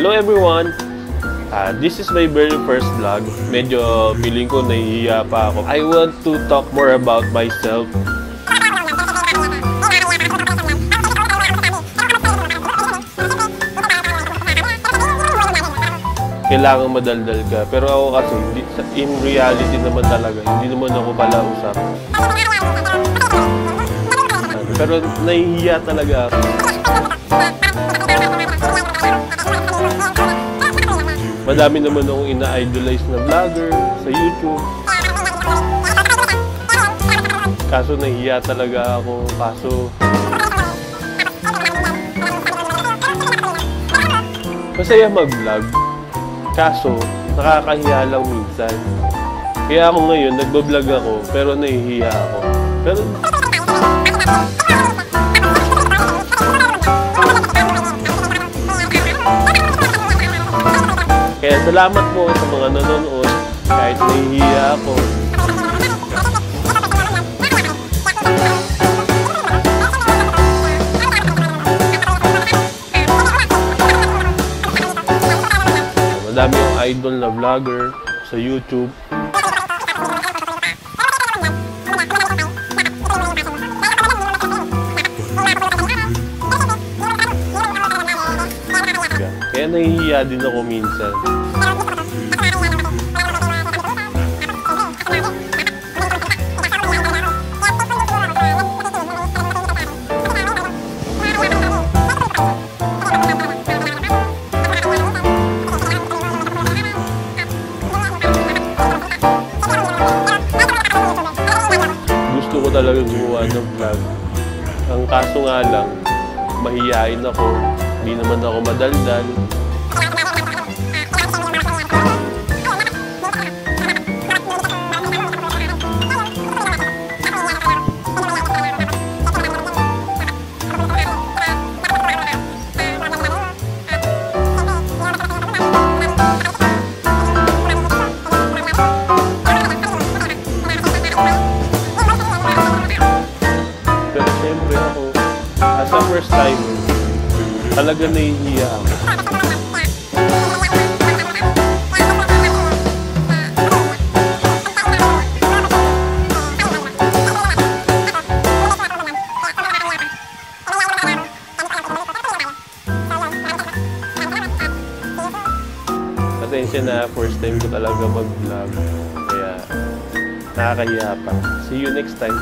Hello everyone! This is my very first vlog. Medyo feeling ko nahihiya pa ako. I want to talk more about myself. Kailangan madaldal ka. Pero ako kasi, in reality naman talaga, hindi naman ako pala usap. Pero nahihiya talaga ako. Madami naman akong ina-idolize na vlogger sa YouTube. Kaso nahihiya talaga ako. Masaya mag-vlog. Kaso, nakakahiya lang minsan. Kaya ako ngayon, nagbablog ako, pero nahihiya ako. Kaya salamat po sa mga nanonood, kahit nahihiya ako. Madami yung idol na vlogger sa YouTube. Kaya nahihiya din ako minsan. Gusto ko talaga gumawa ng vlog. Ang kaso nga lang, mahihain ako. Hindi naman ako madaldal. Pero siyempre ako, as a first timer, talaga nahihiya ako. Pasensya na, first time ko talaga mag-vlog. Kaya nakakahiya pa. See you next time.